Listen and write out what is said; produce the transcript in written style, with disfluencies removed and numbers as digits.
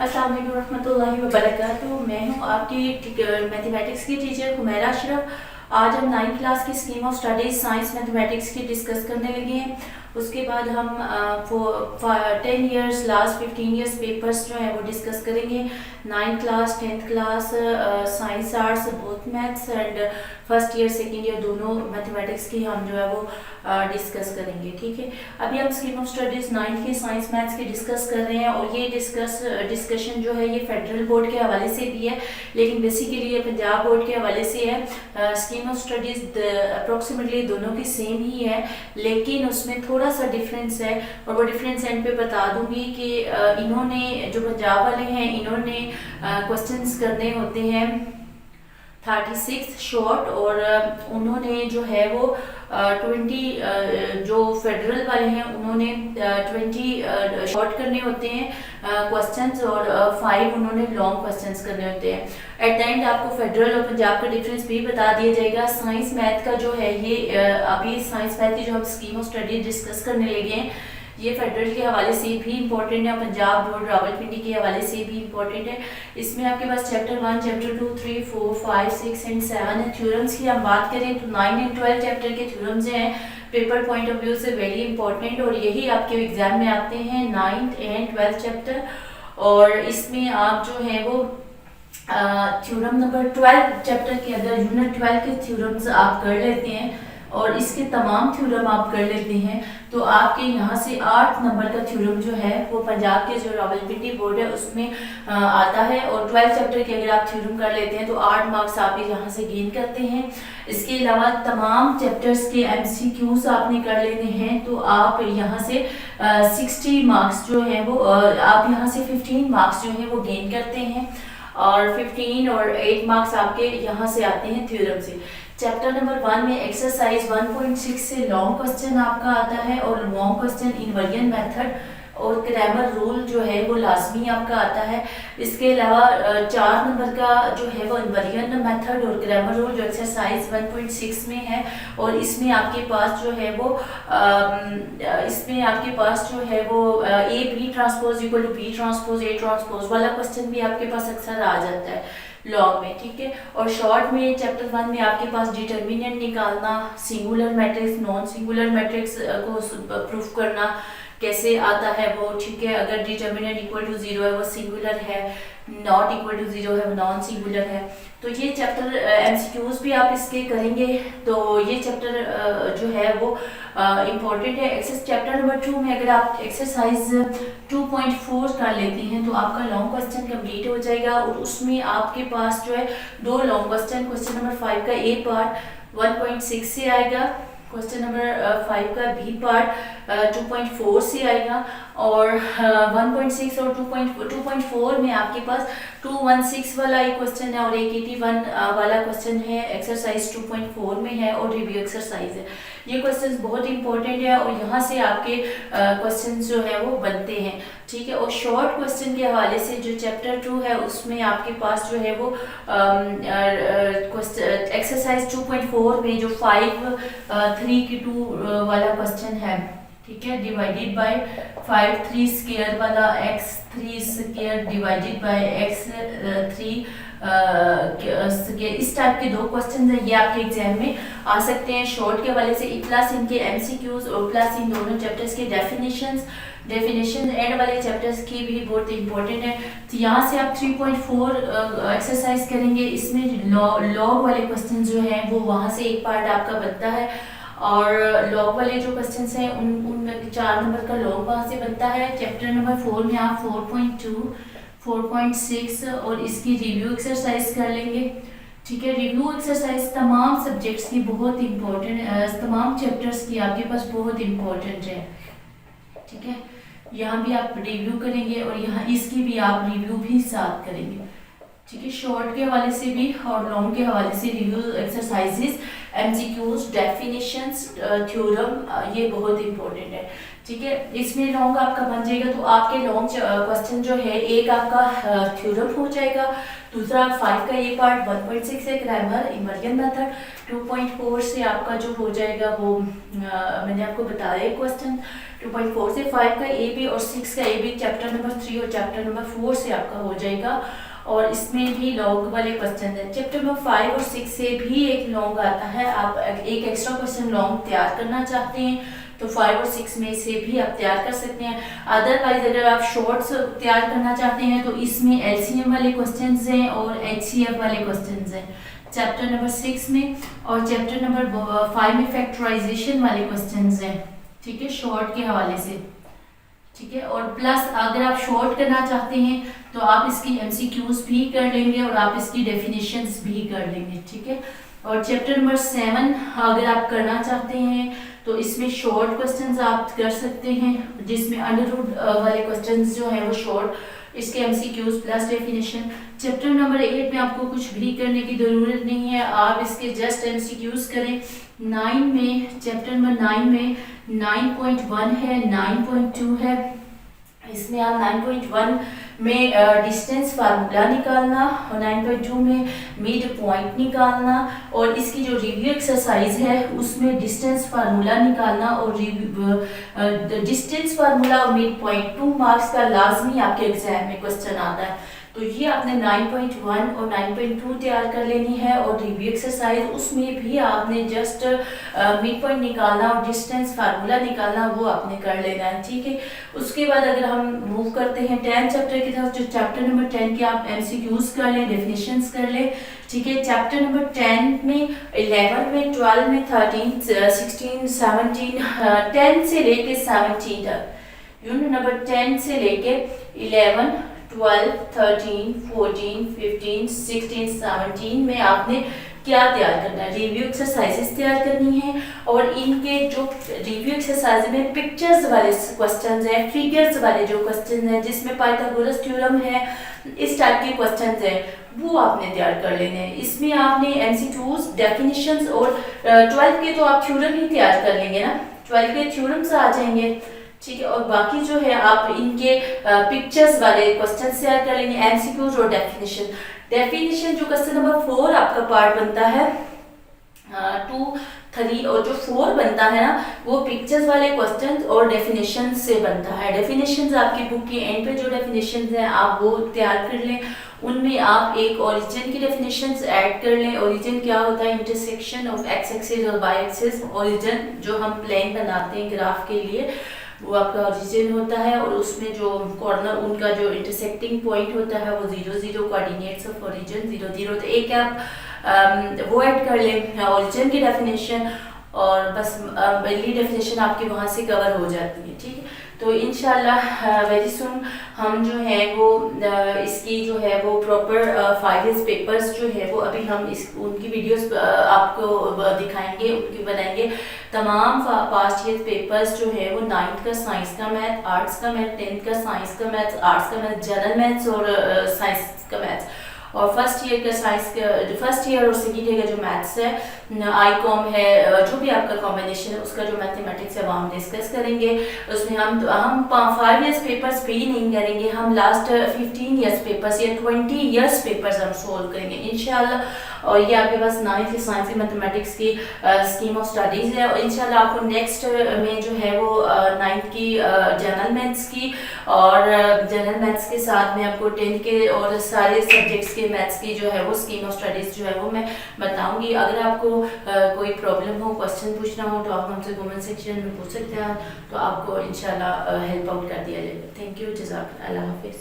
अस्सलाम वालेकुम रहमतुल्लाहि व बरकातुहू। मैं हूँ आपकी मैथमेटिक्स की टीचर हुमैरा अशरफ। आज हम 9th क्लास की scheme of studies science mathematics की डिस्कस करने लगे हैं। उसके बाद हम 10 ईयर्स लास्ट 15 ईयर्स पेपर्स जो है वो डिस्कस करेंगे। 9th class 10th class science arts both maths and first year second year दोनों मैथमेटिक्स की हम जो है वो डिस्कस करेंगे। ठीक है, अभी हम स्कीम ऑफ स्टडीज 9th की साइंस मैथ्स की डिस्कस कर रहे हैं और ये डिस्कशन जो है ये फेडरल बोर्ड के हवाले से भी है, लेकिन बेसिकली ये पंजाब बोर्ड के हवाले से है। स्कीम ऑफ स्टडीज अप्रोक्सीमेटली दोनों की सेम ही है, लेकिन उसमें थोड़ा सा डिफरेंस है और वो डिफरेंस एंड पे बता दूंगी कि इन्होंने जो पंजाब वाले हैं इन्होंने क्वेश्चंस करने होते हैं 36 शॉर्ट और उन्होंने जो है वो 20 जो फेडरल वाले हैं उन्होंने 20 शॉर्ट करने होते हैं क्वेश्चंस और 5 उन्होंने लॉन्ग क्वेश्चंस करने होते हैं। एट द एंड आपको फेडरल और पंजाब का डिफरेंस भी बता दिया जाएगा। साइंस मैथ का जो है ये अभी साइंस मैथ की जो हम स्कीम ऑफ स्टडी डिस्कस करने लगे हैं ये फेडरल के हवाले से भी इम्पोर्टेंट है, पंजाब बोर्ड रावलपिंडी के हवाले से भी इम्पोर्टेंट है। इसमें आपके पास चैप्टर 1, चैप्टर 2, 3, 4, 5, 6 एंड 7 है। थ्योरम्स की हम बात करें तो 9 एंड 12 चैप्टर के थ्योरम्स हैं पेपर पॉइंट ऑफ व्यू से वेरी इंपॉर्टेंट और यही आपके एग्जाम में आते हैं 9th एंड 12th चैप्टर। और इसमें आप जो है वो थ्योरम नंबर 12 चैप्टर के अंदर यूनिट 12 के थ्योरम्स आप कर लेते हैं और इसके तमाम थ्योरम आप कर लेते हैं तो आपके यहाँ से 8 नंबर का थ्योरम जो है वो पंजाब के जो रावलपिंडी बोर्ड है उसमें आता है और 12 चैप्टर के अगर आप थ्योरम कर लेते हैं तो 8 मार्क्स आप यहाँ से गेन करते हैं। इसके अलावा तमाम चैप्टर्स के MCQs आपने कर लेने हैं तो आप यहाँ से 60 मार्क्स जो है वो आप यहाँ से 15 मार्क्स जो है वो गेन करते हैं और 15 और 8 मार्क्स आपके यहाँ से आते हैं थ्योरम से। चैप्टर नंबर 1 में एक्सरसाइज 1.6 से लॉन्ग क्वेश्चन आपका आता है और लॉन्ग क्वेश्चन इनवर्जन मेथड और ग्रामर रूल जो है वो लाजमी आपका आता है। इसके अलावा 4 नंबर का जो है वो इनवर्जन मेथड और ग्रामर रूल जो एक्सरसाइज 1.6 में है और इसमें आपके पास जो है वो A B transpose equal to B transpose A transpose वाला क्वेश्चन भी आपके पास अक्सर आ जाता है लॉन्ग में। ठीक है, और शॉर्ट में चैप्टर 1 में आपके पास डिटर्मिनेंट निकालना, singular matrix non singular matrix को प्रूफ करना कैसे आता है वो। ठीक है, अगर डिटर्मिनेंट इक्वल टू 0 है वो सिंगुलर है, नॉट इक्वल टू 0 है वो नॉन सिंगुलर है। तो ये चैप्टर MCQs भी आप इसके करेंगे तो ये चैप्टर जो है वो इम्पोर्टेंट है। चैप्टर नंबर 2 में अगर आप एक्सरसाइज 2.4 कर लेते हैं तो आपका लॉन्ग क्वेश्चन कंप्लीट हो जाएगा और उसमें आपके पास जो है 2 लॉन्ग क्वेश्चन नंबर 5 का ए पार्ट 1.6 से आएगा, क्वेश्चन नंबर 5 का बी पार्ट 2.4 से आएगा और 1.6 और 2.4 में आपके पास 216 वाला एक क्वेश्चन है और एक 81 वाला क्वेश्चन है एक्सरसाइज 2.4 में है और रिव्यू एक्सरसाइज है। ये क्वेश्चंस बहुत इंपॉर्टेंट है और यहाँ से आपके क्वेश्चंस जो है वो बनते हैं। ठीक है, और शॉर्ट क्वेश्चन के हवाले से जो चैप्टर 2 है उसमें आपके पास जो है वो एक्सरसाइज 2.4 में जो 5 3 की 2 वाला क्वेश्चन है, ठीक है, डिवाइडेड बाय 5 3 स्क्वायर वाला x 3 square divided by x 3 इस टाइप के 2 क्वेश्चन है ये आपके एग्जाम में आ सकते हैं शॉर्ट के हवाले से। प्लस इनके MCQs और प्लस इन दोनों चैप्टर्स के डेफिनेशन एंड वाले चैप्टर्स की भी बहुत इंपॉर्टेंट है। तो यहाँ से आप 3.4 एक्सरसाइज करेंगे, इसमें लॉग वाले क्वेश्चन जो हैं वो वहाँ से एक पार्ट आपका बनता है और लॉग वाले जो क्वेश्चंस हैं उनमें 4 नंबर का लॉग वहाँ से बनता है। चैप्टर नंबर 4 में आप 4.2 4.6 और इसकी रिव्यू एक्सरसाइज कर लेंगे। ठीक है, रिव्यू एक्सरसाइज तमाम सब्जेक्ट्स की बहुत इंपॉर्टेंट है, तमाम चैप्टर्स की आपके पास बहुत इंपॉर्टेंट है। ठीक है, यहाँ भी आप रिव्यू करेंगे और यहाँ इसकी भी आप रिव्यू भी साथ करेंगे। ठीक है, शॉर्ट के हवाले से भी और लॉन्ग के हवाले से review exercises MCQs definitions theorem ये बहुत इंपॉर्टेंट है। ठीक है। इसमें लॉन्ग आपका बन जाएगा, तो आपके लॉन्ग क्वेश्चन जो है, एक आपका थ्योरम हो जाएगा, दूसरा 5 का ये पार्ट, 1.6 है ग्रामर इन्वर्जन मेथड, 2.4 से आपका जो हो जाएगा वो मैंने आपको बताया क्वेश्चन, 2.4 से 5 का ए बी और 6 का ए बी चैप्टर नंबर 3 और चैप्टर नंबर 4 से आपका हो जाएगा। और इसमें भी लॉन्ग वाले क्वेश्चन है। चैप्टर नंबर 5 और 6 से भी एक लॉन्ग आता है। आप एक एक्स्ट्रा क्वेश्चन लॉन्ग तैयार करना चाहते हैं तो 5 और 6 में से भी आप तैयार कर सकते हैं। अदरवाइज अगर आप शॉर्ट्स तैयार करना चाहते हैं तो इसमें एलसीएम वाले क्वेश्चंस हैं और एचसीएफ वाले क्वेश्चंस हैं चैप्टर नंबर 6 में, और चैप्टर नंबर 5 में फैक्टराइजेशन वाले क्वेश्चंस हैं, ठीक है, शॉर्ट के हवाले से, ठीक है। और प्लस अगर आप शॉर्ट करना चाहते हैं तो आप इसकी एमसीक्यूज भी कर लेंगे और आप इसकी डेफिनेशंस भी कर लेंगे, ठीक है। और चैप्टर नंबर 7 अगर आप करना चाहते हैं तो इसमें शॉर्ट क्वेश्चंस आप कर सकते हैं, जिसमें अंडर रूट वाले क्वेश्चंस जो है वो शॉर्ट, इसके MCQs plus definition. Chapter number 8 में आपको कुछ भी करने की ज़रूरत नहीं है, आप इसके जस्ट एमसीक्यूज करें। 9 में, चैप्टर नंबर 9 में 9.1 है, 9.2 है, इसमें आप 9.1 में डिस्टेंस फार्मूला निकालना और 9.2 में मिड पॉइंट निकालना और इसकी जो रिव्यू एक्सरसाइज है उसमें डिस्टेंस फार्मूला निकालना और डिस्टेंस फार्मूला और मिड पॉइंट 2 मार्क्स का लाजमी आपके एग्जाम में क्वेश्चन आता है। तो ये आपने 9.1 और 9.2 तैयार कर लेनी है और रिव्यू एक्सरसाइज उसमें भी आपने जस्ट मिड पॉइंट निकालना और डिस्टेंस फार्मूला निकालना वो आपने कर लेना है, ठीक है। उसके बाद अगर हम मूव करते हैं 10 चैप्टर की तरफ, जो चैप्टर नंबर 10 के आप एमसीक्यूज कर लें, डेफिनेशंस कर लें, ठीक है। चैप्टर नंबर 10 में 11 में 12 में 13 16 17 10 से लेके 17 तक, यूनिट नंबर 10 से लेके 11 12 13 14 15 16 17 में आपने क्या तैयार करना है, रिव्यू एक्सरसाइजेस तैयार करनी है और इनके जो रिव्यू एक्सरसाइज में पिक्चर्स वाले क्वेश्चंस हैं, फिगर्स वाले जो क्वेश्चन हैं जिसमें पाइथागोरस थ्योरम है, इस टाइप के क्वेश्चंस हैं वो आपने तैयार कर लेने हैं। इसमें आपने एमसीक्यूज, डेफिनेशंस और 12 के तो आप थ्योरम ही तैयार कर लेंगे ना, 12 के थ्योरम्स आ जाएंगे, ठीक है। और बाकी जो है आप इनके पिक्चर्स वाले क्वेश्चन तैयार कर लेंगे, एमसीक्यूज और डेफिनेशन जो क्वेश्चन नंबर 4 आपका पार्ट बनता है 2 3 और जो 4 बनता है ना वो पिक्चर्स वाले क्वेश्चन और डेफिनेशन से बनता है। डेफिनेशंस आपकी बुक के एंड पे जो डेफिनेशंस हैं आप वो तैयार कर लें, उनमें आप एक ओरिजिन की डेफिनेशंस ऐड कर लें। ओरिजिन क्या होता है, इंटरसेक्शन ऑफ एक्स एक्सिस और वाई एक्सिस। ओरिजिन जो हम प्लेन बनाते हैं ग्राफ के लिए वो आपका ओरिजिन होता है और उसमें जो कॉर्नर उनका जो इंटरसेक्टिंग पॉइंट होता है वो 0 0 कोऑर्डिनेट्स ऑफ ओरिजिन 0 0। तो एक आप वो ऐड कर लें ओरिजिन की डेफिनेशन और बस पहली डेफिनेशन आपकी वहाँ से कवर हो जाती है, ठीक है। तो इंशाल्लाह वेरी सुन हम जो है वो इसकी जो है वो प्रॉपर 5 इयर्स पेपर्स जो है वो अभी हम उनकी वीडियोस आपको दिखाएंगे, उनकी बनाएंगे। तमाम पास्ट ईयर पेपर्स जो है वो 9th का साइंस का मैथ, आर्ट्स का मैथ, 10th का साइंस का मैथ, आर्ट्स का मैथ, जनरल मैथ्स और साइंस का मैथ्स, और फर्स्ट ईयर का साइंस का, फर्स्ट ईयर और सेकेंड ईयर का जो मैथ्स है, आईकॉम है, जो भी आपका कॉम्बिनेशन है उसका जो मैथमेटिक्स है वो हम डिस्कस करेंगे। उसमें हम 5 इयर्स पेपर्स पे ही नहीं करेंगे, हम लास्ट 15 इयर्स पेपर्स या 20 इयर्स पेपर्स हम सोल्व करेंगे इंशाल्लाह। और ये आपके पास 9th साइंस की मैथमेटिक्स की स्कीम ऑफ स्टडीज़ है और इंशाल्लाह आपको नेक्स्ट में जो है वो 9th की जनरल मैथ्स की और जनरल मैथ्स के साथ में आपको 10th के और सारे सब्जेक्ट्स के मैथ्स की जो है वो स्कीम ऑफ स्टडीज़ जो है वो मैं बताऊंगी। अगर आपको कोई प्रॉब्लम हो, क्वेश्चन पूछना हो तो आप हमसे कमेंट सेक्शन में पूछ सकते हैं, तो आपको इंशाल्लाह हेल्प आउट कर दिया जाएगा। थैंक यू, जज़ाकल्लाह, अल्लाह हाफिज़।